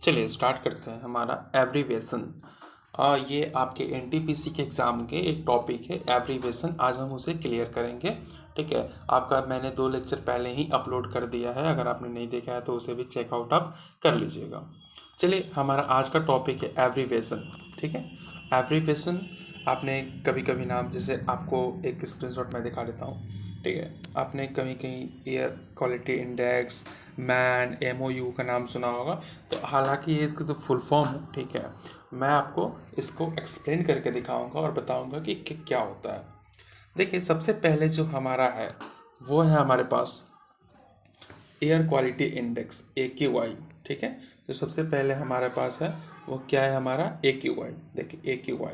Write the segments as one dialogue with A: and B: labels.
A: चलिए स्टार्ट करते हैं हमारा एब्रीवेशन। ये आपके एनटीपीसी के एग्ज़ाम के एक टॉपिक है एब्रीवेशन। आज हम उसे क्लियर करेंगे। ठीक है, आपका मैंने 2 लेक्चर पहले ही अपलोड कर दिया है, अगर आपने नहीं देखा है तो उसे भी चेकआउट आप कर लीजिएगा। चलिए, हमारा आज का टॉपिक है एब्रीवेशन। ठीक है, एब्रीवेशन आपने कभी कभी नाम, जैसे आपको एक स्क्रीनशॉट मैं दिखा देता हूँ। ठीक है, आपने कहीं कहीं air quality index, man, MOU का नाम सुना होगा। तो हालांकि ये इसकी तो फुल फॉर्म है। ठीक है, मैं आपको इसको एक्सप्लेन करके दिखाऊंगा और बताऊंगा कि क्या होता है। देखिए, सबसे पहले जो हमारा है वो है हमारे पास एयर क्वालिटी इंडेक्स AQI। ठीक है, जो सबसे पहले हमारे पास है वो क्या है, हमारा AQI। देखिए AQI,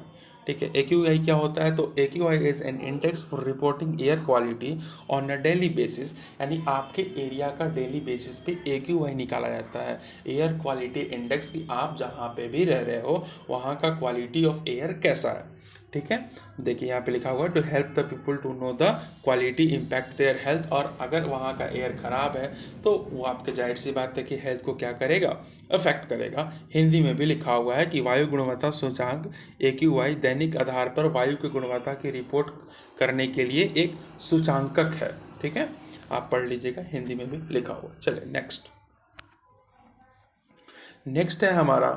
A: ठीक है, AQI क्या होता है, तो AQI is an index for reporting air quality on a daily basis. यानी आपके एरिया का डेली बेसिस पे AQI निकाला जाता है, एयर क्वालिटी इंडेक्स, कि आप जहाँ पे भी रह रहे हो वहाँ का क्वालिटी ऑफ एयर कैसा है। ठीक है, देखिए यहाँ पे लिखा हुआ है to help the people to know the quality impact their health. और अगर वहाँ का एयर ख़राब है तो वो आपके जाहिर सी बात है कि हेल्थ को क्या करेगा, अफेक्ट करेगा। हिंदी में भी लिखा हुआ है कि वायु गुणवत्ता सूचांक AQI दैनिक आधार पर वायु की गुणवत्ता की रिपोर्ट करने के लिए एक सूचांकक है। ठीक है, आप पढ़ लीजिएगा, हिंदी में भी लिखा हुआ। चलिए नेक्स्ट। नेक्स्ट है हमारा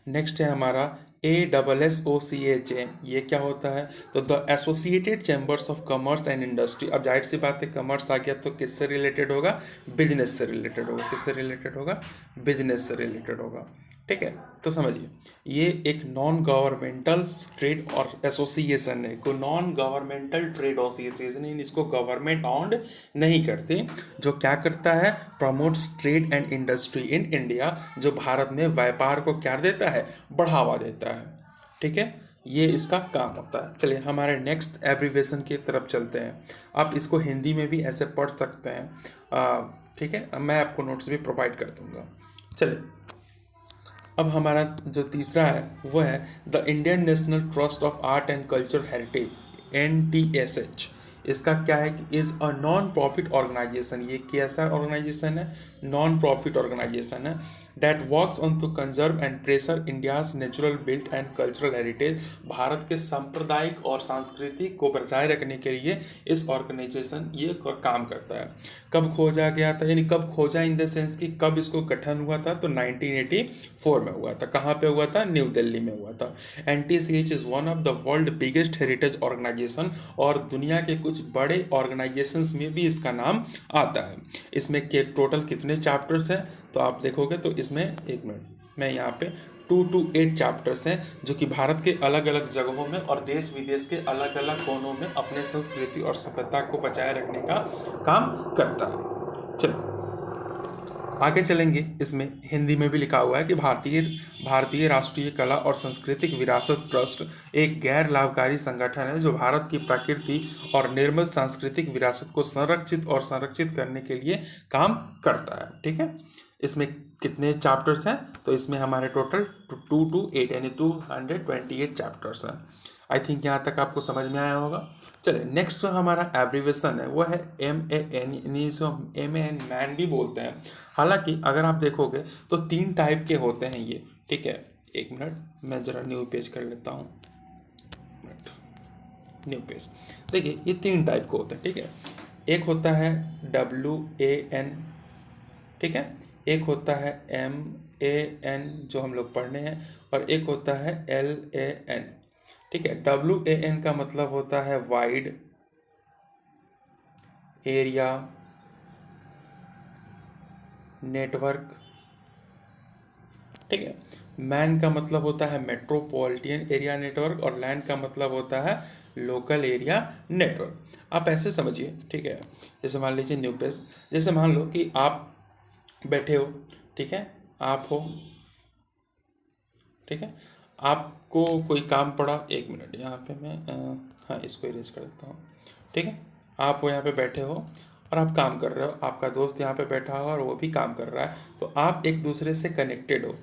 A: नेक्स्ट है हमारा ASSOCHA। ये क्या होता है, तो the associated chambers of commerce and industry. अब जाहिर सी बात है, कॉमर्स आ गया तो किससे रिलेटेड होगा, बिजनेस से रिलेटेड होगा। किससे रिलेटेड होगा, बिजनेस से रिलेटेड होगा। ठीक है, तो समझिए, ये एक नॉन गवर्नमेंटल ट्रेड और एसोसिएशन है। कोई नॉन गवर्नमेंटल ट्रेड एसोसिएशन है, इसको गवर्नमेंट ऑन्ड नहीं करती। जो क्या करता है, promotes trade and industry in India. जो भारत में व्यापार को क्या देता है, बढ़ावा देता है। ठीक है, ये इसका काम होता है। चलिए हमारे नेक्स्ट एब्रीवेशन की तरफ चलते हैं। आप इसको हिंदी में भी ऐसे पढ़ सकते हैं। ठीक है, मैं आपको नोट्स भी प्रोवाइड कर दूंगा। चलिए, अब हमारा जो तीसरा है वो है the Indian national trust of art and culture heritage, NTSH। इसका क्या है कि is a non profit organisation. ये कैसा ऑर्गेनाइजेशन है, नॉन प्रॉफिट ऑर्गेनाइजेशन है, that works on to conserve and pressure India's natural built and cultural heritage. Bharat के सांप्रदायिक और सांस्कृतिक को बचाए रखने के लिए इस ऑर्गेनाइजेशन ये काम करता है। कब खोजा गया था, यानी कब खोजा इन द सेंस कि कब इसको गठन हुआ था, तो 1984 में हुआ था। कहाँ पे हुआ था, न्यू दिल्ली में हुआ था। NTCH is one of the world biggest heritage organisation. और दुनिया के कुछ बड़े ऑर्गेनाइजेशंस में भी इसका नाम आता है। इसमें के टोटल कितने चैप्टर्स हैं, तो आप देखोगे तो इसमें, एक मिनट, मैं यहाँ पे 2 to 8 चैप्टर्स हैं, जो कि भारत के अलग अलग जगहों में और देश विदेश के अलग अलग कोनों में अपने संस्कृति और सभ्यता को बचाए रखने का काम करता है। चलो आगे चलेंगे। इसमें हिंदी में भी लिखा हुआ है कि भारतीय राष्ट्रीय कला और सांस्कृतिक विरासत ट्रस्ट एक गैर लाभकारी संगठन है जो भारत की प्रकृति और निर्मल सांस्कृतिक विरासत को संरक्षित करने के लिए काम करता है। ठीक है, इसमें कितने चैप्टर्स हैं, तो इसमें हमारे टोटल 2 to 8 यानी 228 चैप्टर्स हैं। आई थिंक यहाँ तक आपको समझ में आया होगा। चलिए नेक्स्ट जो हमारा एब्रीवेशन है वो है MAN, यानी इसको MAN मैन भी बोलते हैं। हालांकि अगर आप देखोगे तो 3 टाइप के होते हैं ये। ठीक है, एक मिनट मैं ज़रा न्यू पेज कर लेता हूँ। न्यू पेज, देखिए ये 3 टाइप के होते हैं। ठीक है, एक होता है WAN। ठीक है, एक होता है MAN जो हम लोग पढ़ने हैं, और एक होता है LAN। ठीक है, WAN का मतलब होता है वाइड एरिया नेटवर्क। ठीक है, मैन का मतलब होता है मेट्रोपॉलिटन एरिया नेटवर्क, और लैंड का मतलब होता है लोकल एरिया नेटवर्क। आप ऐसे समझिए। ठीक है, जैसे मान लीजिए न्यू पेज, जैसे मान लो कि आप बैठे हो। ठीक है, आप हो। ठीक है, आपको कोई काम पड़ा, एक मिनट यहाँ पे मैं हाँ इसको इरेज कर देता हूँ। ठीक है, आप वो यहाँ पे बैठे हो और आप काम कर रहे हो, आपका दोस्त यहाँ पे बैठा हो और वो भी काम कर रहा है, तो आप एक दूसरे से कनेक्टेड हो।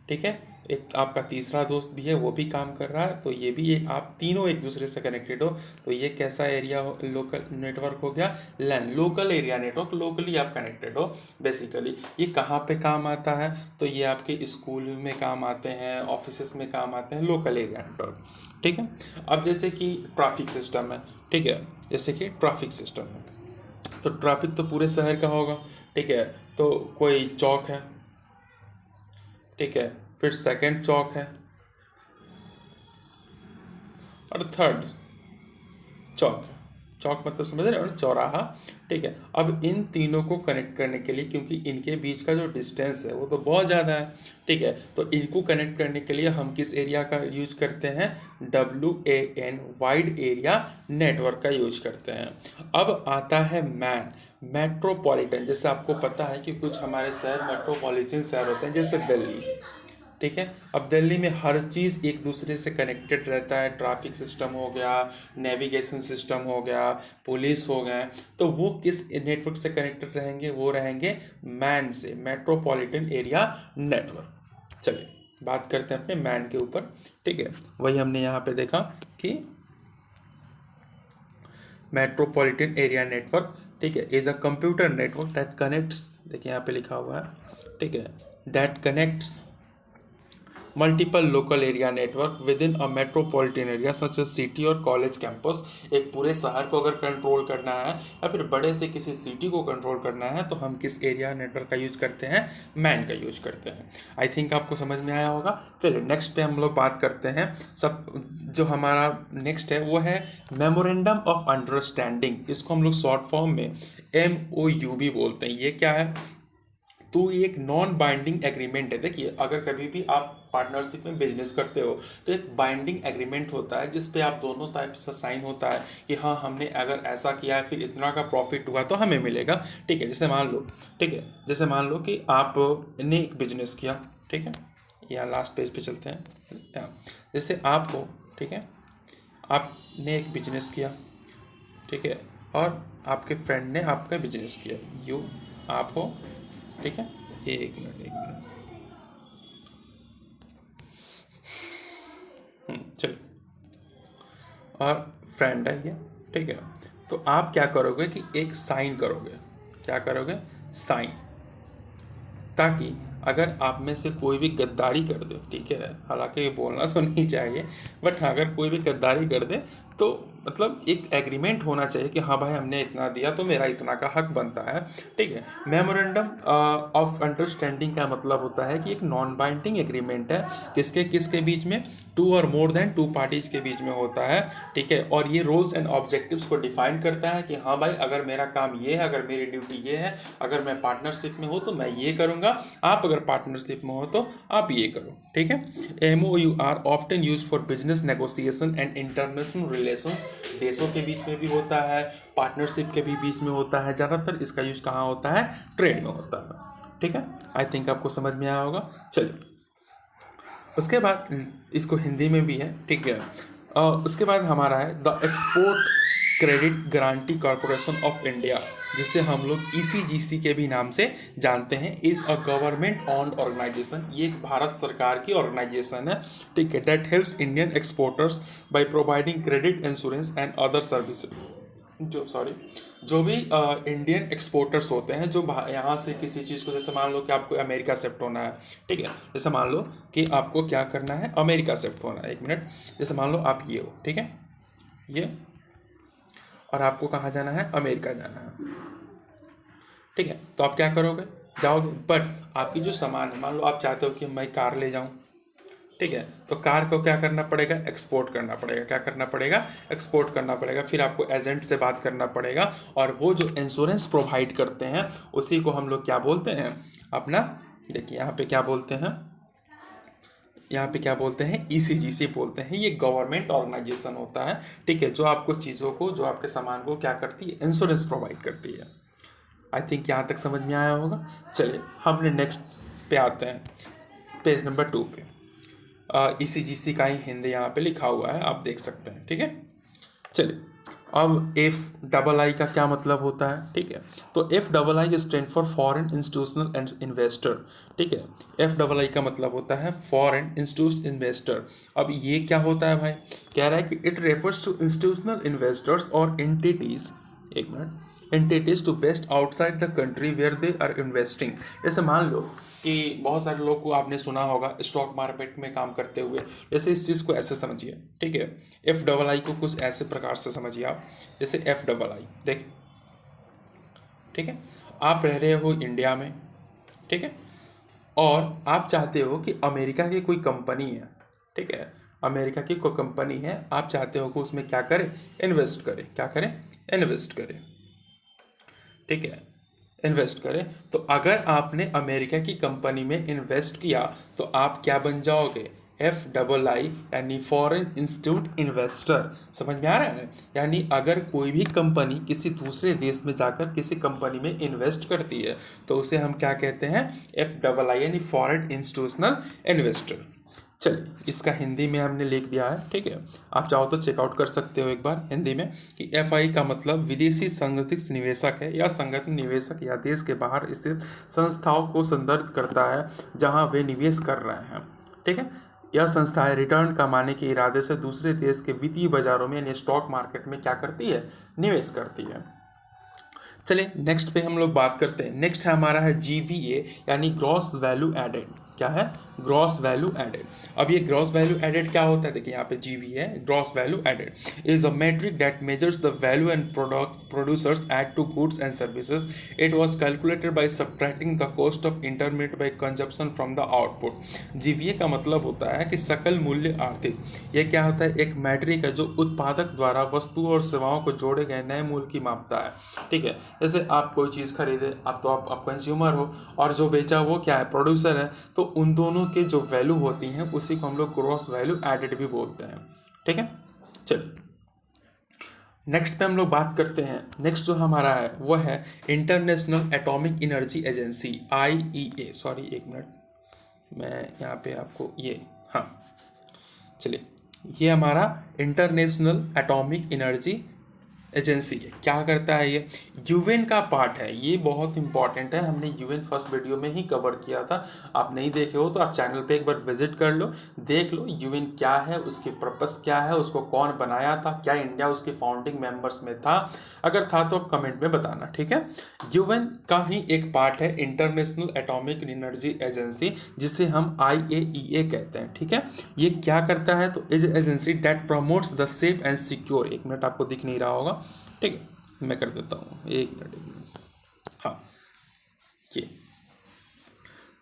A: ठीक है। एक आपका तीसरा दोस्त भी है, वो भी काम कर रहा है, तो ये भी एक, आप तीनों एक दूसरे से कनेक्टेड हो। तो ये कैसा एरिया हो, लोकल नेटवर्क हो गया, लैन, लोकल एरिया नेटवर्क, लोकली आप कनेक्टेड हो बेसिकली। ये कहाँ पे काम आता है, तो ये आपके स्कूल में काम आते हैं, ऑफिस में काम आते हैं, लोकल एरिया नेटवर्क, ठीक है। अब जैसे कि ट्रैफिक सिस्टम है, ठीक है, जैसे कि ट्रैफिक सिस्टम है, तो ट्रैफिक तो पूरे शहर का होगा, ठीक है। तो कोई चौक है, ठीक है, फिर सेकंड चौक है, और थर्ड चौक है। चौक मतलब समझ रहे हो ना, चौराहा, ठीक है। अब इन तीनों को कनेक्ट करने के लिए, क्योंकि इनके बीच का जो डिस्टेंस है वो तो बहुत ज़्यादा है, ठीक है, तो इनको कनेक्ट करने के लिए हम किस एरिया का यूज करते हैं, WAN, वाइड एरिया नेटवर्क का यूज करते हैं। अब आता है मैन, मेट्रोपॉलिटन। जैसे आपको पता है कि कुछ हमारे शहर मेट्रोपॉलिटन शहर होते हैं, जैसे दिल्ली, ठीक है। अब दिल्ली में हर चीज़ एक दूसरे से कनेक्टेड रहता है, ट्रैफिक सिस्टम हो गया, नेविगेशन सिस्टम हो गया, पुलिस हो गए, तो वो किस नेटवर्क से कनेक्टेड रहेंगे, वो रहेंगे मैन से, मेट्रोपॉलिटन एरिया नेटवर्क। चलिए बात करते हैं अपने मैन के ऊपर, ठीक है। वही हमने यहाँ पे देखा कि मेट्रोपॉलिटन एरिया नेटवर्क, ठीक है, is a computer network that connects, देखिए यहाँ पे लिखा हुआ है, ठीक है, that connects multiple local area network within a metropolitan area such as city और कॉलेज कैंपस। एक पूरे शहर को अगर कंट्रोल करना है या फिर बड़े से किसी सिटी को कंट्रोल करना है, तो हम किस एरिया नेटवर्क का यूज करते हैं, मैन का यूज करते हैं। आई थिंक आपको समझ में आया होगा। चलिए नेक्स्ट पे हम लोग बात करते हैं, सब जो हमारा नेक्स्ट है वो है मेमोरेंडम ऑफ अंडरस्टैंडिंग। इसको हम लोग शॉर्ट फॉर्म में MOU भी बोलते हैं। ये क्या है, तो ये एक नॉन बाइंडिंग एग्रीमेंट है। देखिए अगर कभी भी आप पार्टनरशिप में बिजनेस करते हो, तो एक बाइंडिंग एग्रीमेंट होता है जिस पे आप दोनों टाइप से साइन होता है कि हाँ हमने अगर ऐसा किया है, फिर इतना का प्रॉफिट हुआ तो हमें मिलेगा, ठीक है। जैसे मान लो, ठीक है, जैसे मान लो कि आपने एक बिजनेस किया, ठीक है, यहाँ लास्ट पेज पे चलते हैं, यहाँ जैसे आपको, ठीक है, आपने एक बिजनेस किया, ठीक है, और आपके फ्रेंड ने आपका बिजनेस किया, यू, आप हो, ठीक है, एक मिनट एक मिनट, चलिए, और फ्रेंड है ये, ठीक है। तो आप क्या करोगे कि एक साइन करोगे, क्या करोगे, साइन, ताकि अगर आप में से कोई भी गद्दारी कर दे, ठीक है, हालांकि ये बोलना तो नहीं चाहिए, बट हाँ अगर कोई भी गद्दारी कर दे, तो मतलब एक एग्रीमेंट होना चाहिए कि हाँ भाई हमने इतना दिया तो मेरा इतना का हक बनता है, ठीक है। मेमोरेंडम ऑफ अंडरस्टैंडिंग का मतलब होता है कि एक नॉन बाइंडिंग एग्रीमेंट है, किसके किसके बीच में, टू और मोर देन टू पार्टीज के बीच में होता है, ठीक है। और ये रोल्स एंड ऑब्जेक्टिव्स को डिफाइन करता है कि हाँ भाई अगर मेरा काम ये है, अगर मेरी ड्यूटी ये है, अगर मैं पार्टनरशिप में हूँ तो मैं ये करूँगा, आप अगर पार्टनरशिप में हो तो आप ये करो, ठीक है। MOU are often use for business negotiation and international relations. देशों के बीच में भी होता है, पार्टनरशिप के भी बीच में होता है, ज़्यादातर इसका यूज कहाँ होता है, ट्रेड में होता है, ठीक है। आई थिंक आपको समझ में आया होगा। चलिए उसके बाद इसको हिंदी में भी है, ठीक है। उसके बाद हमारा है the export credit guarantee corporation of India, जिसे हम लोग ECGC के भी नाम से जानते हैं, is a government on organisation. ये एक भारत सरकार की ऑर्गेनाइजेशन है, ठीक है, that helps Indian exporters by providing credit, insurance and other services. जो भी इंडियन एक्सपोर्टर्स होते हैं, जो यहाँ से किसी चीज़ को, जैसे मान लो कि आपको अमेरिका शिफ्ट होना है, ठीक है, जैसे मान लो कि आपको क्या करना है, अमेरिका शिफ्ट होना है, एक मिनट, जैसे मान लो आप ये हो, ठीक है, ये, और आपको कहाँ जाना है, अमेरिका जाना है, ठीक है। तो आप क्या करोगे, जाओगे, बट आपकी जो सामान है, मान लो आप चाहते हो कि मैं कार ले जाऊँ, ठीक है, तो कार को क्या करना पड़ेगा, एक्सपोर्ट करना पड़ेगा, क्या करना पड़ेगा, एक्सपोर्ट करना पड़ेगा, फिर आपको एजेंट से बात करना पड़ेगा, और वो जो इंश्योरेंस प्रोवाइड करते हैं उसी को हम लोग क्या बोलते हैं, अपना, देखिए यहाँ पे क्या बोलते हैं, यहाँ पे क्या बोलते हैं, ECGC बोलते हैं। ये गवर्नमेंट ऑर्गेनाइजेशन होता है, ठीक है, जो आपको चीज़ों को, जो आपके सामान को क्या करती है, इंश्योरेंस प्रोवाइड करती है। आई थिंक यहाँ तक समझ में आया होगा। चलिए हमने नेक्स्ट पे आते हैं, पेज नंबर 2 पे। ECGC का ही हिंदी यहाँ पे लिखा हुआ है, आप देख सकते हैं, ठीक है। चलिए अब एफ डबल आई का क्या मतलब होता है, ठीक है, तो F double I stand for foreign institutional investor, ठीक है, एफ डबल आई का मतलब होता है फॉरेन इंस्टीट्यूशनल इन्वेस्टर। अब ये क्या होता है भाई, कह रहा है कि it refers to institutional investors और एंटिटीज, एक minute, entities to based outside the country where they are investing. जैसे मान लो कि बहुत सारे लोग को आपने सुना होगा स्टॉक मार्केट में काम करते हुए, जैसे इस चीज़ को ऐसे समझिए, ठीक है, एफ डबल आई को कुछ ऐसे प्रकार से समझिए आप, जैसे एफ डबल आई देखिए, ठीक है, आप रह रहे हो इंडिया में, ठीक है, और आप चाहते हो कि अमेरिका की कोई कंपनी है, ठीक है, अमेरिका की कोई कंपनी है, आप चाहते हो कि उसमें क्या करें, इन्वेस्ट करें, क्या करें, इन्वेस्ट करें, ठीक है, इन्वेस्ट करें। तो अगर आपने अमेरिका की कंपनी में इन्वेस्ट किया तो आप क्या बन जाओगे, एफ डबल आई, यानी फॉरेन इंस्टीट्यूट इन्वेस्टर। समझ में आ रहा है, यानी अगर कोई भी कंपनी किसी दूसरे देश में जाकर किसी कंपनी में इन्वेस्ट करती है तो उसे हम क्या कहते हैं, एफ डबल आई, यानी फॉरेन इंस्टीट्यूशनल इन्वेस्टर। चलिए, इसका हिंदी में हमने लिख दिया है, ठीक है, आप चाहो तो चेकआउट कर सकते हो एक बार हिंदी में कि एफ आई का मतलब विदेशी संगठित निवेशक है या संगठित निवेशक या देश के बाहर स्थित संस्थाओं को संदर्भित करता है जहां वे निवेश कर रहे हैं, ठीक है। यह संस्थाएं रिटर्न कमाने के इरादे से दूसरे देश के वित्तीय बाजारों में यानी स्टॉक मार्केट में क्या करती है, निवेश करती है। चलिए नेक्स्ट पे हम लोग बात करते हैं। नेक्स्ट है हमारा है GVA, यानी ग्रॉस वैल्यू एडेड। क्या है, ग्रॉस वैल्यू एडेड। अब ये ग्रॉस वैल्यू एडेड क्या होता है, देखिए यहाँ पे GVA है, gross value added is a metric that measures the value and product producers add to goods and services. It was calculated by subtracting the cost of intermediate by consumption from the output. GVA का मतलब होता है कि सकल मूल्य आर्थिक। ये क्या होता है, एक मैट्रिक है जो उत्पादक द्वारा वस्तुओं और सेवाओं को जोड़े गए नए मूल्य की मापता है, ठीक है। जैसे आप कोई चीज़ खरीदे, अब तो आप कंज्यूमर हो और जो बेचा वो क्या है, प्रोड्यूसर है, तो उन दोनों के जो वैल्यू होती हैं उसी को हम लोग ग्रॉस वैल्यू एडेड भी बोलते हैं, ठीक है। चलिए नेक्स्ट पे हम लोग बात करते हैं। नेक्स्ट जो हमारा है वो है international atomic energy agency, IEA। Sorry एक मिनट, मैं यहाँ पे आपको ये, हाँ चलिए, ये हमारा इंटरनेशनल एटॉमिक एनर्जी एजेंसी है। क्या करता है ये, यूएन का पार्ट है, ये बहुत इंपॉर्टेंट है, हमने यूएन फर्स्ट वीडियो में ही कवर किया था। आप नहीं देखे हो तो आप चैनल पे एक बार विजिट कर लो, देख लो यूएन क्या है, उसकी पर्पस क्या है, उसको कौन बनाया था, क्या इंडिया उसके फाउंडिंग मेंबर्स में था, अगर था तो कमेंट में बताना, ठीक है। यूएन का ही एक पार्ट है इंटरनेशनल एटॉमिक एनर्जी एजेंसी, जिसे हम IAEA कहते हैं, ठीक है। ये क्या करता है, तो is agency that promotes the safe and secure, एक मिनट आपको दिख नहीं रहा होगा, ठीक है, मैं कर देता हूँ, एक मिनट, हाँ, ये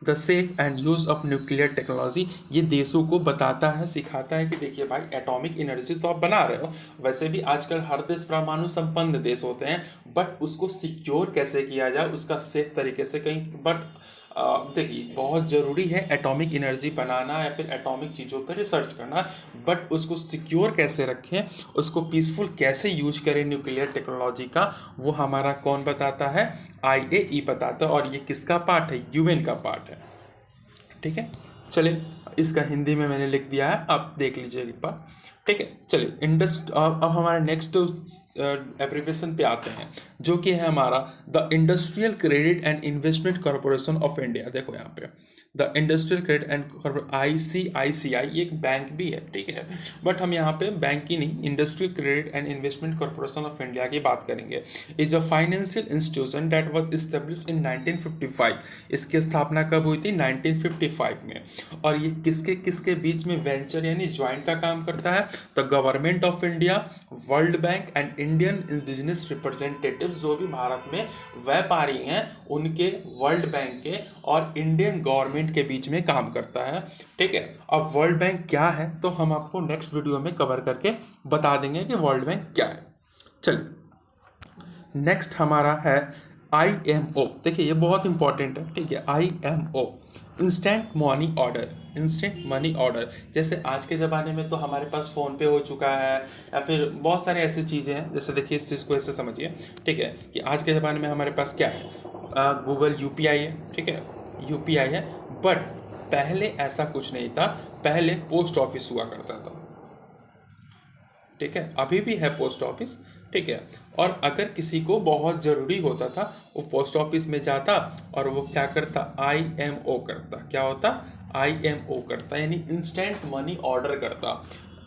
A: the safe and use of nuclear technology, ये देशों को बताता है, सिखाता है कि देखिए भाई एटॉमिक एनर्जी तो आप बना रहे हो, वैसे भी आजकल हर देश परमाणु संपन्न देश होते हैं, बट उसको सिक्योर कैसे किया जाए, उसका सेफ तरीके से कहीं, बट देखिए बहुत ज़रूरी है एटॉमिक एनर्जी बनाना या फिर एटॉमिक चीज़ों पर रिसर्च करना, बट उसको सिक्योर कैसे रखें, उसको पीसफुल कैसे यूज करें न्यूक्लियर टेक्नोलॉजी का, वो हमारा कौन बताता है, IAEA बताता है, और ये किसका पार्ट है, यूएन का पार्ट है, ठीक है। चलिए इसका हिंदी में मैंने लिख दिया है, आप देख लीजिए एक बार, ठीक है। चलिए अब हमारे नेक्स्ट एब्रिविएशन पे आते हैं, जो कि है हमारा the industrial credit and investment corporation of India. देखो यहाँ पे the industrial credit and ICICI, ये एक बैंक भी है, ठीक है, बट हम यहाँ पे बैंक की नहीं, industrial credit and investment corporation of India की बात करेंगे। Is a financial institution that was established इन 1955। इसकी स्थापना कब हुई थी, 1955 में। और ये किसके किसके बीच में वेंचर यानी ज्वाइंट का काम करता है, the government of India, world bank and Indian business representative, जो भी भारत में व्यापारी हैं उनके, वर्ल्ड बैंक के और इंडियन गवर्नमेंट के बीच में काम करता है, ठीक है। अब वर्ल्ड बैंक क्या है तो हम आपको नेक्स्ट वीडियो में कवर करके बता देंगे कि वर्ल्ड बैंक क्या है। चलिए नेक्स्ट हमारा है IMO। देखिए ये बहुत इंपॉर्टेंट है, ठीक है, IMO instant money order, instant money order. जैसे आज के ज़माने में तो हमारे पास फ़ोन पे हो चुका है या फिर बहुत सारे ऐसी चीज़ें हैं, जैसे देखिए इस चीज़ को ऐसे समझिए, ठीक है, कि आज के ज़माने में हमारे पास क्या है, गूगल UPI है, ठीक है, UPI है, बट पहले ऐसा कुछ नहीं था, पहले पोस्ट ऑफिस हुआ करता था, ठीक है, अभी भी है पोस्ट ऑफिस, ठीक है। और अगर किसी को बहुत ज़रूरी होता था वो पोस्ट ऑफिस में जाता और वो क्या करता, IMO करता। क्या होता, IMO करता, यानी इंस्टेंट मनी ऑर्डर करता।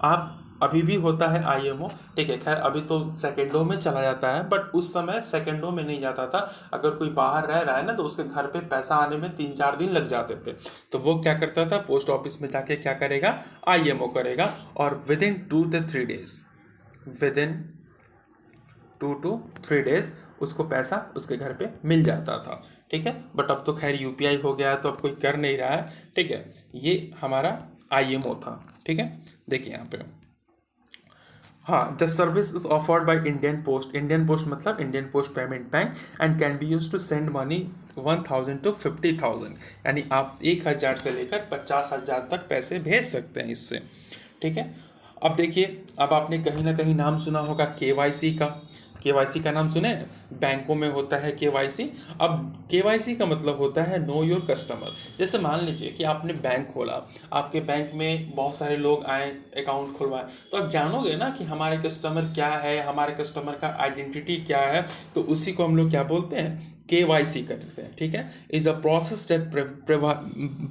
A: आप अभी भी होता है IMO, ठीक है। खैर अभी तो सेकंडों में चला जाता है, बट उस समय सेकंडों में नहीं जाता था। अगर कोई बाहर रह रहा है ना तो उसके घर पे पैसा आने में 3-4 दिन लग जाते थे। तो वो क्या करता था, पोस्ट ऑफिस में जाके क्या करेगा, IMO करेगा, और विद इन 2 से 3 days, with in 2 to 3 days उसको पैसा उसके घर पे मिल जाता था, ठीक है। बट अब तो खैर UPI हो गया है तो अब कोई कर नहीं रहा है, ठीक है। ये हमारा IMO था, ठीक है। देखिए यहाँ पे, हाँ, the service is offered by Indian post. Indian post मतलब Indian post payment bank, and can be use to send money 1000 to 50,000, यानी आप 1000 से लेकर 50,000 तक पैसे भेज सकते हैं इससे, ठीक है। अब देखिए, अब आपने कहीं ना कहीं नाम सुना होगा KYC का। KYC का नाम सुने, बैंकों में होता है KYC। अब KYC का मतलब होता है नो योर कस्टमर। जैसे मान लीजिए कि आपने बैंक खोला, आपके बैंक में बहुत सारे लोग आए, अकाउंट खुलवाए, तो आप जानोगे ना कि हमारे कस्टमर क्या है, हमारे कस्टमर का आइडेंटिटी क्या है। तो उसी को हम लोग क्या बोलते हैं, KYC करते हैं, ठीक है। Is a process that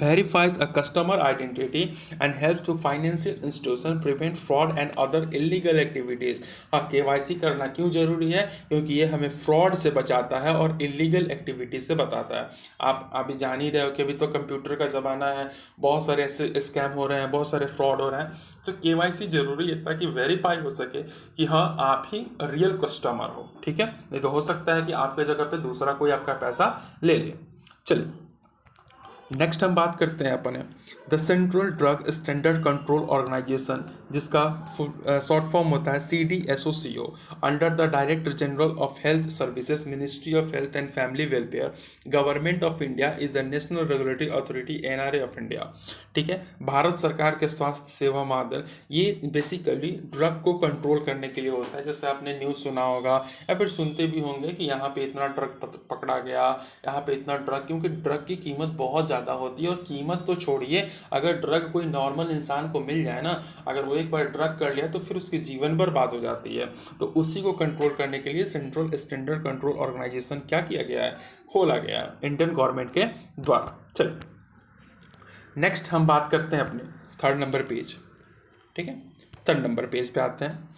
A: verifies a customer identity and helps to financial institution prevent fraud and other illegal activities. हाँ, KYC करना क्यों जरूरी है, क्योंकि ये हमें फ्रॉड से बचाता है और इलीगल एक्टिविटीज से बताता है। आप अभी जान ही रहे हो कि अभी तो कंप्यूटर का ज़माना है, बहुत सारे ऐसे स्कैम हो रहे हैं, बहुत सारे फ्रॉड हो रहे हैं। तो KYC जरूरी है ताकि वेरीफाई हो सके कि हाँ आप ही रियल कस्टमर हो, ठीक है। नहीं तो हो सकता है कि आपके जगह पे दूसरा कोई आपका पैसा ले ले। चलिए नेक्स्ट हम बात करते हैं अपने the central drug standard control organisation, जिसका शॉर्ट फॉर्म होता है CDSOCO, under the director general of health services, ministry of health and family welfare, government of India, is the national regulatory authority NRA of India, ठीक है। भारत सरकार के स्वास्थ्य सेवा महादल, ये बेसिकली ड्रग को कंट्रोल करने के लिए होता है। जैसे आपने न्यूज़ सुना होगा या फिर सुनते भी होंगे कि यहाँ पे इतना ड्रग पकड़ा गया, यहाँ पे इतना ड्रग, क्योंकि ड्रग की कीमत बहुत ज़्यादा होती है। और कीमत तो छोड़िए, अगर ड्रग कोई नॉर्मल इंसान को मिल जाए ना, अगर वो एक बार ड्रग कर लिया तो फिर उसकी जीवन बर्बाद हो जाती है। तो उसी को कंट्रोल करने के लिए सेंट्रल स्टैंडर्ड कंट्रोल ऑर्गेनाइजेशन क्या किया गया है, खोला गया है इंडियन गवर्नमेंट के द्वारा। चलिए नेक्स्ट हम बात करते हैं अपने 3rd नंबर पेज, ठीक है। 3rd नंबर पेज पे आते हैं,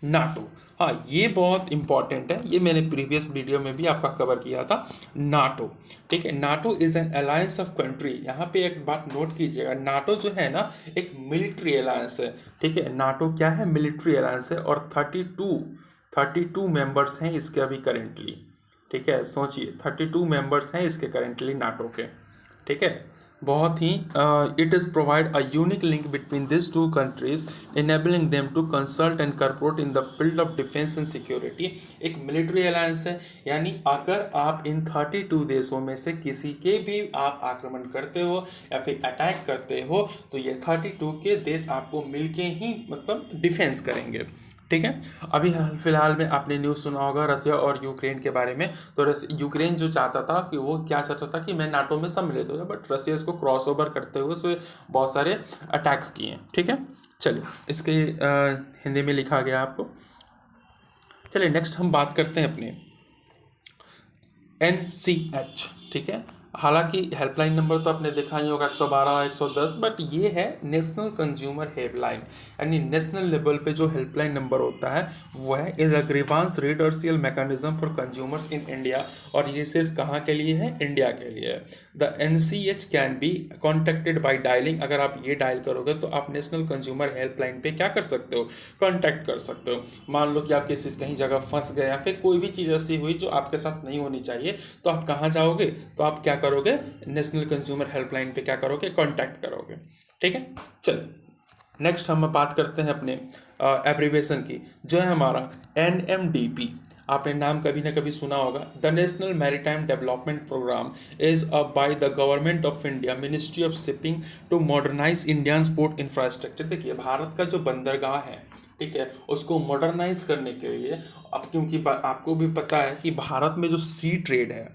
A: नाटो। हाँ, ये बहुत इंपॉर्टेंट है, ये मैंने प्रीवियस वीडियो में भी आपका कवर किया था। नाटो, ठीक है। NATO is an alliance of country. यहाँ पे एक बात नोट कीजिएगा, नाटो जो है ना एक मिलिट्री अलायंस है, ठीक है। नाटो क्या है, मिलिट्री अलायंस है, और 32 मेंबर्स हैं इसके अभी करेंटली, ठीक है। सोचिए 32 मेंबर्स हैं इसके करेंटली नाटो के, ठीक है। बहुत ही it is provide a unique link between this two countries, enabling them to consult and corporate in the field of defence and security. एक मिलिट्री अलायंस है, यानी अगर आप इन 32 देशों में से किसी के भी आप आक्रमण करते हो या फिर अटैक करते हो तो ये 32 के देश आपको मिलके ही मतलब डिफेंस करेंगे, ठीक है। अभी हाल फिलहाल में आपने न्यूज़ सुना होगा रसिया और यूक्रेन के बारे में। तो यूक्रेन जो चाहता था कि वो क्या चाहता था कि मैं नाटो में सम्मिलित हो जाए, बट रसिया इसको क्रॉस ओवर करते हुए उसमें बहुत सारे अटैक्स किए, ठीक है। चलिए इसके हिंदी में लिखा गया आपको। चलिए नेक्स्ट हम बात करते हैं अपने NCH, ठीक है। हालांकि हेल्पलाइन नंबर तो आपने देखा ही होगा 112 110, बट ये है नेशनल कंज्यूमर हेल्पलाइन, यानी नेशनल लेवल पे जो हेल्पलाइन नंबर होता है वो है is a grievance redressal mechanism for consumers in India. और ये सिर्फ कहाँ के लिए है, इंडिया के लिए है। The NCH can be contacted by dialling. अगर आप ये डायल करोगे तो आप नेशनल कंज्यूमर हेल्पलाइन पे क्या कर सकते हो, कॉन्टैक्ट कर सकते हो। मान लो कि आप किसी कहीं जगह फंस गए या फिर कोई भी चीज़ ऐसी हुई जो आपके साथ नहीं होनी चाहिए, तो आप कहाँ जाओगे, तो आप क्या करोगे, नेशनल कंज्यूमर हेल्पलाइन पे क्या करोगे, कांटेक्ट करोगे, ठीक है। चलिए नेक्स्ट हम बात करते हैं अपने एब्रीवेशन की, जो है हमारा NMDP। आपने नाम कभी ना कभी सुना होगा, the national maritime development programme is by the government of India, ministry of shipping, to modernise Indian port infrastructure. देखिए भारत का जो बंदरगाह है, ठीक है, उसको मॉडर्नाइज करने के लिए, अब क्योंकि आपको भी पता है कि भारत में जो सी ट्रेड है,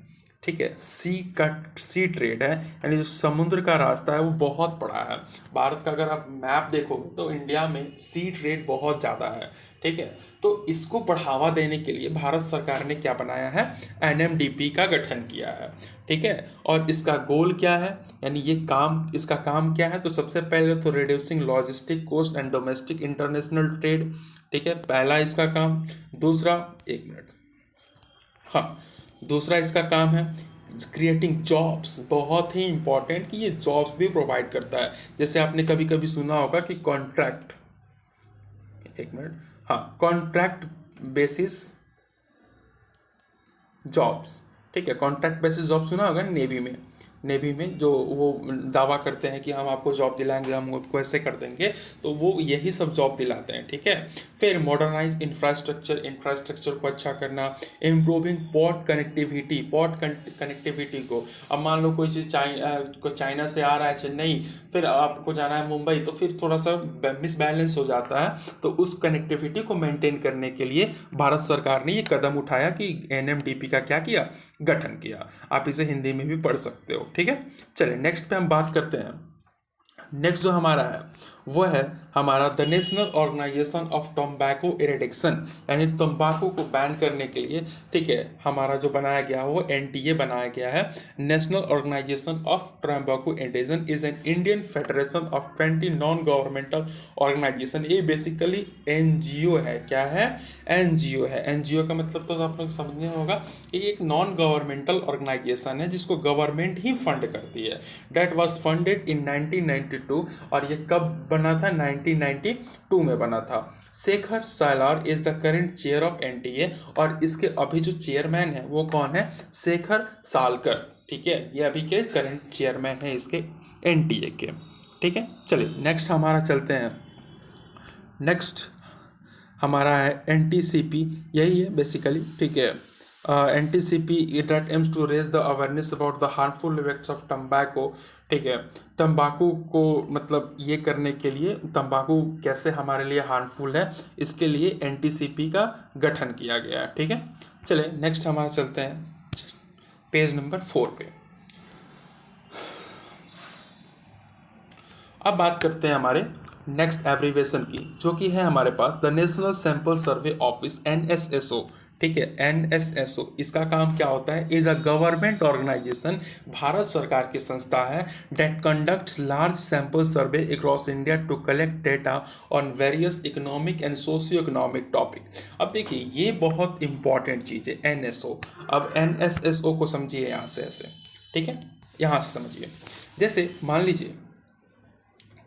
A: ठीक है। सी ट्रेड है, यानी जो समुद्र का रास्ता है वो बहुत बड़ा है। भारत का अगर आप मैप देखोगे तो इंडिया में सी ट्रेड बहुत ज़्यादा है, ठीक है। तो इसको बढ़ावा देने के लिए भारत सरकार ने क्या बनाया है, एनएमडीपी का गठन किया है, ठीक है। और इसका गोल क्या है, यानी ये काम, इसका काम क्या है, तो सबसे पहले तो reducing logistic cost and domestic international trade, ठीक है, पहला इसका काम। दूसरा, एक मिनट, हाँ, दूसरा इसका काम है क्रिएटिंग जॉब्स, बहुत ही इंपॉर्टेंट कि ये जॉब्स भी प्रोवाइड करता है। जैसे आपने कभी कभी सुना होगा कि कॉन्ट्रैक्ट, एक मिनट, हाँ, कॉन्ट्रैक्ट बेसिस जॉब्स, ठीक है, कॉन्ट्रैक्ट बेसिस जॉब सुना होगा नेवी में। नेवी में जो वो दावा करते हैं कि हम आपको जॉब दिलाएंगे, हम आपको ऐसे कर देंगे, तो वो यही सब जॉब दिलाते हैं, ठीक है। फिर मॉडर्नाइज इंफ्रास्ट्रक्चर, इंफ्रास्ट्रक्चर को अच्छा करना, improving port connectivity, port connectivity को, अब मान लो कोई चीज़ चाइना से आ रहा है चेन्नई, फिर आपको जाना है मुंबई, तो फिर थोड़ा सा मिसबैलेंस हो जाता है, तो उस कनेक्टिविटी को मेंटेन करने के लिए भारत सरकार ने ये कदम उठाया कि एनएमडीपी का क्या किया, गठन किया। आप इसे हिंदी में भी पढ़ सकते हो, ठीक है। चलिए नेक्स्ट पे हम बात करते हैं। नेक्स्ट जो हमारा है वो है हमारा the national organisation of टम्बैको eradication, यानी तंबाकू को बैन करने के लिए, ठीक है, हमारा जो बनाया गया वो एनटीए बनाया गया है। National organisation of tobacco eradication is an Indian federation of 20 non governmental organisation. ये बेसिकली एनजीओ है, क्या है, एनजीओ है। एनजीओ का मतलब तो आप लोग समझने होगा, ये एक नॉन गवर्नमेंटल ऑर्गेनाइजेशन है जिसको गवर्नमेंट ही फंड करती है। डेट वाज फंडेड इन 1992, और ये कब बना था, 1992 में बना था। Shekhar Salar is the current chair of NTA, और इसके अभी जो चेयरमैन है वो कौन है, शेखर सालकर, ठीक है, ये अभी के करंट चेयरमैन है इसके एनटीए के, ठीक है। चलिए नेक्स्ट हमारा चलते हैं। नेक्स्ट हमारा है एनटीसीपी, यही है बेसिकली, ठीक है। NTCP that aims to raise the awareness about the harmful effects of tobacco, ठीक है। तंबाकू को मतलब ये करने के लिए, तंबाकू कैसे हमारे लिए हार्मफुल है, इसके लिए एनटीसीपी का गठन किया गया है, ठीक है। चलिए नेक्स्ट हमारा चलते हैं पेज नंबर 4 पे। अब बात करते हैं हमारे नेक्स्ट एब्रीवेशन की, जो कि है हमारे पास the national sample survey office, NSSO, ठीक है, एनएसएसओ। इसका काम क्या होता है, is a government organisation, Bharat सरकार की संस्था है, that conducts large sample survey across India to collect data on various economic and socio economic topic. अब देखिए ये बहुत इंपॉर्टेंट चीज़ है एनएसओ। अब एनएसएसओ को समझिए यहाँ से ऐसे, ठीक है, यहाँ से समझिए। जैसे मान लीजिए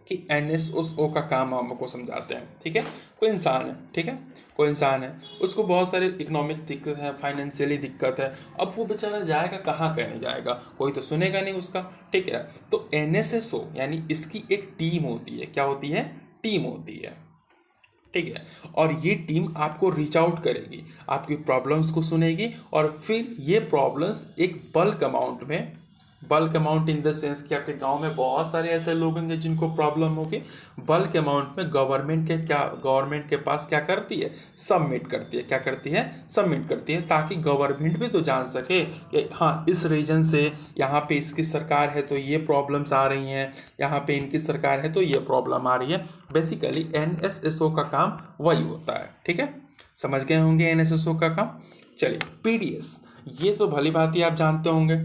A: कि एनएसओ का काम हम आपको समझाते हैं, ठीक है। कोई इंसान है, ठीक है, कोई इंसान है, उसको बहुत सारे इकोनॉमिक दिक्कत है, फाइनेंशियली दिक्कत है। अब वो बेचारा जाएगा कहाँ, कहने जाएगा, कोई तो सुनेगा नहीं उसका, ठीक है। तो एनएसएसओ यानी इसकी एक टीम होती है, क्या होती है, टीम होती है, ठीक है। और ये टीम आपको रीच आउट करेगी, आपकी प्रॉब्लम्स को सुनेगी, और फिर ये प्रॉब्लम्स एक बल्क अमाउंट में, bulk amount in the sense कि आपके गांव में बहुत सारे ऐसे लोग होंगे जिनको प्रॉब्लम होगी, बल्क अमाउंट में गवर्नमेंट के पास क्या करती है, सबमिट करती है, क्या करती है, सबमिट करती है, ताकि गवर्नमेंट भी तो जान सके कि हाँ इस रीजन से यहाँ पे इसकी सरकार है तो ये प्रॉब्लम्स आ रही हैं, यहाँ पे इनकी सरकार है तो ये प्रॉब्लम आ रही है। बेसिकली एनएसएसओ का काम वही होता है, ठीक है, समझ गए होंगे एनएसएसओ का काम। चलिए पीडीएस, ये तो भली बात ही आप जानते होंगे।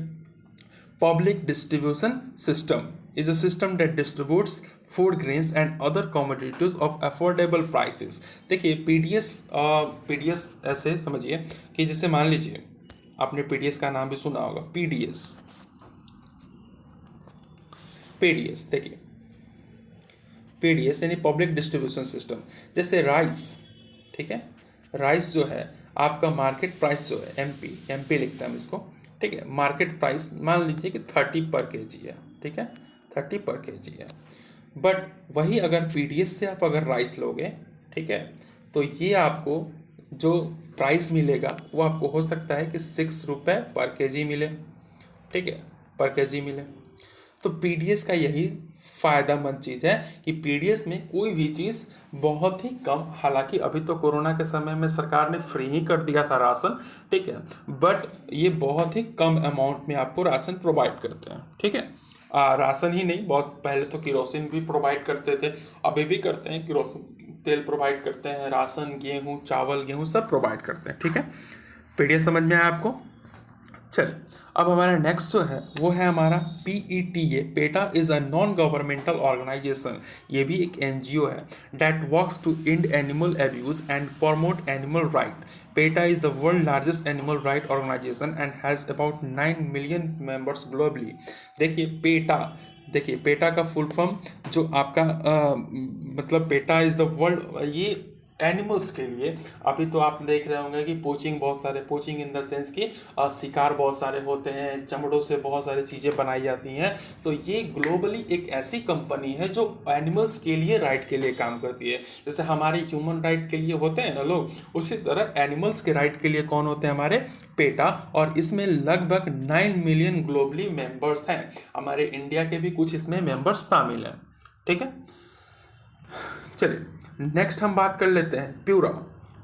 A: Public distribution system is a system that distributes food grains and other commodities of affordable prices। देखिए पीडीएस ऐसे समझिए कि जैसे मान लीजिए आपने पीडीएस का नाम भी सुना होगा, पीडीएस, पीडीएस देखिए, पीडीएस यानी पब्लिक डिस्ट्रीब्यूशन सिस्टम। जैसे राइस, ठीक है, राइस जो है आपका मार्केट प्राइस जो है, एमपी लिखते हैं हम इसको, ठीक है, मार्केट प्राइस मान लीजिए कि 30 पर केजी है, ठीक है, 30 पर केजी है। बट वही अगर पीडीएस से आप अगर राइस लोगे, ठीक है, तो ये आपको जो प्राइस मिलेगा वो आपको हो सकता है कि 6 रुपये पर केजी मिले, ठीक है, पर केजी मिले। तो पीडीएस का यही फ़ायदामंद चीज़ है कि पीडीएस में कोई भी चीज़ बहुत ही कम, हालांकि अभी तो कोरोना के समय में सरकार ने फ्री ही कर दिया था राशन, ठीक है, बट ये बहुत ही कम अमाउंट में आपको राशन प्रोवाइड करते हैं, ठीक है। राशन ही नहीं, बहुत पहले तो केरोसिन भी प्रोवाइड करते थे, अभी भी करते हैं, केरोसिन तेल प्रोवाइड करते हैं, राशन, गेहूँ, चावल, गेहूँ सब प्रोवाइड करते हैं, ठीक है। पीडीएस समझ में आया आपको? चलिए, अब हमारा नेक्स्ट जो है वो है हमारा PETA। PETA is a non governmental organisation, ये भी एक NGO है, that works to end animal abuse and promote animal right. PETA is the world largest animal right organisation and has about 9 million members globally. देखिए PETA का full form जो आपका मतलब PETA is the world, ये animals के लिए, अभी तो आप देख रहे होंगे कि पोचिंग, बहुत सारे पोचिंग इन द सेंस कि शिकार बहुत सारे होते हैं, चमड़ों से बहुत सारी चीज़ें बनाई जाती हैं, तो ये ग्लोबली एक ऐसी कंपनी है जो एनिमल्स के लिए राइट के लिए काम करती है। जैसे हमारे ह्यूमन राइट के लिए होते हैं ना लोग, उसी तरह एनिमल्स के राइट के लिए कौन होते हैं? हमारे पेटा। और इसमें लगभग 9 मिलियन ग्लोबली मेंबर्स हैं, हमारे इंडिया के भी कुछ इसमें मेंबर्स शामिल हैं, ठीक है। चलिए नेक्स्ट हम बात कर लेते हैं प्यूरा।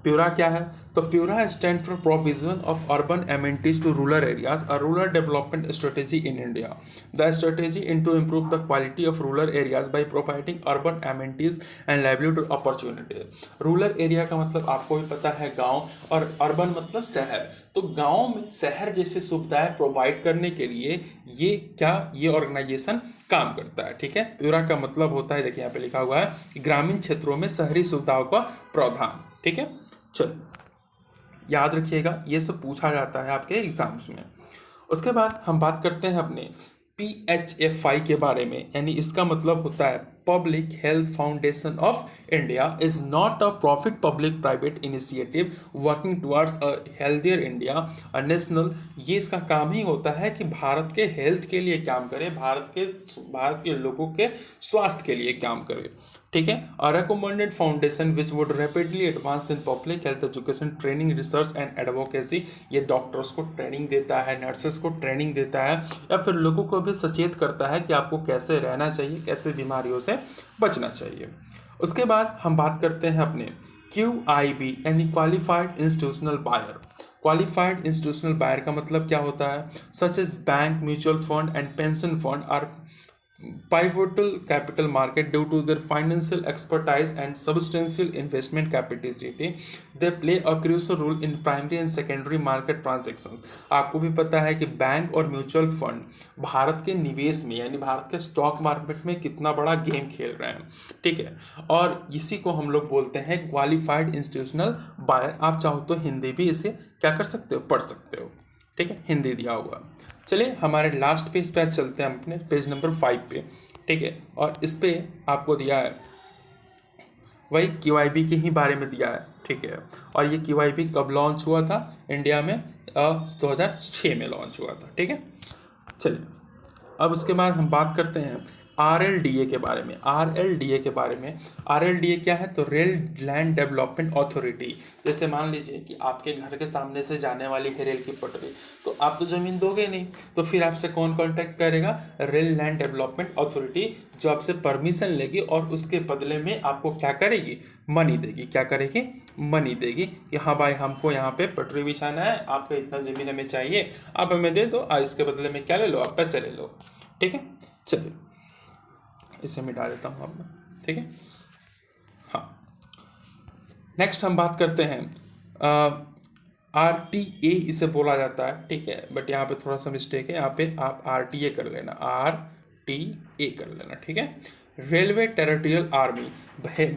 A: प्यूरा क्या है? तो PURA stand for provision of urban amenities to rural areas, a rural development strategy in India. The strategy in to improve the quality of rural areas by providing urban amenities and livelihood opportunities. Rural area का मतलब आपको भी पता है गांव, और urban मतलब शहर। तो गांव में शहर जैसी सुविधाएं प्रोवाइड करने के लिए ये ऑर्गेनाइजेशन काम करता है, ठीक है। प्यूरा का मतलब होता है, देखिए यहाँ पे लिखा हुआ है कि ग्रामीण क्षेत्रों में शहरी सुविधाओं का प्रावधान, ठीक है। चलो याद रखिएगा, ये सब पूछा जाता है आपके एग्जाम्स में। उसके बाद हम बात करते हैं अपने PHFI के बारे में, यानी इसका मतलब होता है public health foundation of India is not a profit public private initiative working towards a healthier India, a national. ये इसका काम ही होता है कि भारत के हेल्थ के लिए काम करे, भारत के लोगों के स्वास्थ्य के लिए काम करे, ठीक है। A recommended foundation which would rapidly advance in public health education, training, research and advocacy. ये डॉक्टर्स को ट्रेनिंग देता है, नर्सेस को ट्रेनिंग देता है, या फिर लोगों को भी सचेत करता है कि आपको कैसे रहना चाहिए, कैसे बीमारियों से बचना चाहिए। उसके बाद हम बात करते हैं अपने QIB यानी qualified institutional buyer. Qualified institutional buyer का मतलब क्या होता है? Such as bank, mutual fund and pension fund are pivotal capital market due to their financial expertise and substantial investment capacity. They play a crucial role in primary and secondary market transactions. आपको भी पता है कि bank और mutual fund Bharat के निवेश में, यानी भारत के स्टॉक मार्केट में कितना बड़ा गेम खेल रहे हैं, ठीक है। और इसी को हम लोग बोलते हैं क्वालिफाइड इंस्टीट्यूशनल बायर। आप चाहो तो हिंदी भी इसे क्या कर सकते हो, पढ़ सकते हो, ठीक है, हिंदी दिया हुआ। चलिए हमारे लास्ट पेज पे चलते हैं, अपने पेज नंबर 5 पे, ठीक है। और इस पे आपको दिया है वही QIB के ही बारे में दिया है, ठीक है। और ये QIB कब लॉन्च हुआ था इंडिया में? 2006 में लॉन्च हुआ था, ठीक है। चलिए अब उसके बाद हम बात करते हैं RLDA के बारे में। RLDA क्या है? तो रेल लैंड डेवलपमेंट अथॉरिटी। जैसे मान लीजिए कि आपके घर के सामने से जाने वाली है रेल की पटरी, तो आप तो ज़मीन दोगे नहीं, तो फिर आपसे कौन कांटेक्ट करेगा? रेल लैंड डेवलपमेंट अथॉरिटी, जो आपसे परमिशन लेगी और उसके बदले में आपको क्या करेगी? मनी देगी। क्या करेगी? मनी देगी कि हाँ भाई हमको यहाँ पे पटरी बिछाना है, आपको इतना ज़मीन हमें चाहिए, आप हमें दे दो, इसके बदले में क्या ले लो? आप पैसे ले लो, ठीक है। चलिए इसे मिटा देता हूँ अब, ठीक है। हाँ, नेक्स्ट हम बात करते हैं RTA इसे बोला जाता है, ठीक है, बट यहाँ पे थोड़ा सा मिस्टेक है, यहाँ पे आप RTA कर लेना, RTA कर लेना, ठीक है। रेलवे टेरिटोरियल आर्मी,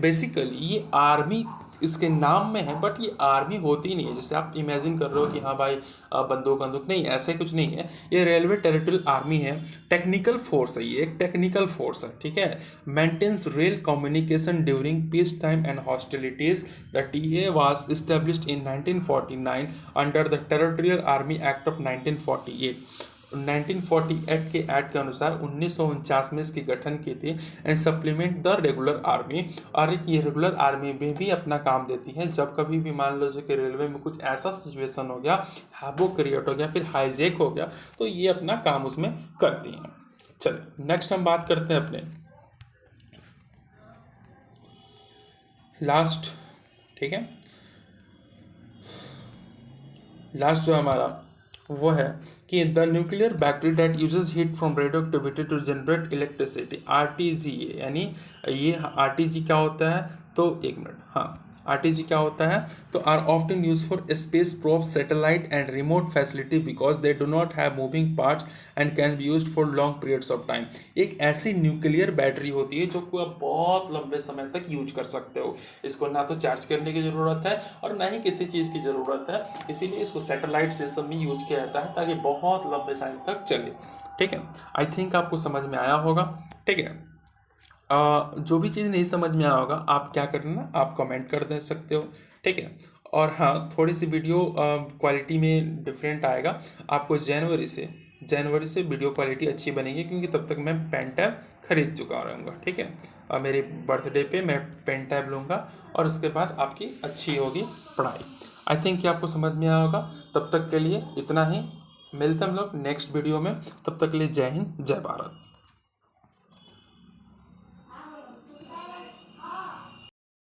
A: बेसिकली ये आर्मी इसके नाम में है, बट ये आर्मी होती नहीं है, जैसे आप इमेजिन कर रहे हो कि हाँ भाई बंदूक नहीं, ऐसे कुछ नहीं है। ये रेलवे टेरिटोरियल आर्मी है, टेक्निकल फोर्स है, ये एक टेक्निकल फोर्स है, ठीक है। Maintains rail communication during peace time and hostilities. The TA was established in 1949 under the territorial army act of 1948। 1948 के एक्ट के अनुसार 1949 में इसकी गठन की थी, and supplement the regular army. और ये रेगुलर आर्मी में भी अपना काम देती है। जब कभी भी मान लो कि रेलवे में कुछ ऐसा सिचुएशन हो गया, हैवोक क्रिएट हो गया, फिर हाईजैक हो गया, तो ये अपना काम उसमें करती हैं। चलिए नेक्स्ट हम बात करते हैं अपने लास्ट, ठीक है, लास्ट जो हमारा वो है कि the nuclear battery that uses heat from radioactivity to generate electricity, RTG, यानी ये आरटीजी क्या होता है, तो एक मिनट, हाँ आरटीजी क्या होता है, तो are often use for space probe satellite and remote facility because they do not have moving parts and can be used for long periods of time. एक ऐसी न्यूक्लियर बैटरी होती है जो को आप बहुत लंबे समय तक यूज कर सकते हो, इसको ना तो चार्ज करने की ज़रूरत है और ना ही किसी चीज़ की ज़रूरत है, इसीलिए इसको सैटेलाइट सिस्टम में यूज किया जाता है ताकि बहुत लंबे समय तक चले। ठीक है, आई थिंक आपको समझ में आया होगा। ठीक है, जो भी चीज़ नहीं समझ में आया होगा आप क्या करना, आप कमेंट कर दे सकते हो। ठीक है, और हाँ थोड़ी सी वीडियो क्वालिटी में डिफरेंट आएगा आपको, जनवरी से वीडियो क्वालिटी अच्छी बनेगी क्योंकि तब तक मैं पेन टैब खरीद चुका रहूँगा। ठीक है, मेरे बर्थडे पे मैं पेन टैब लूँगा और उसके बाद आपकी अच्छी होगी पढ़ाई। आई थिंक कि आपको समझ में आया होगा। तब तक के लिए इतना ही, मिलते हम लोग नेक्स्ट वीडियो में, तब तक के लिए जय हिंद जय भारत।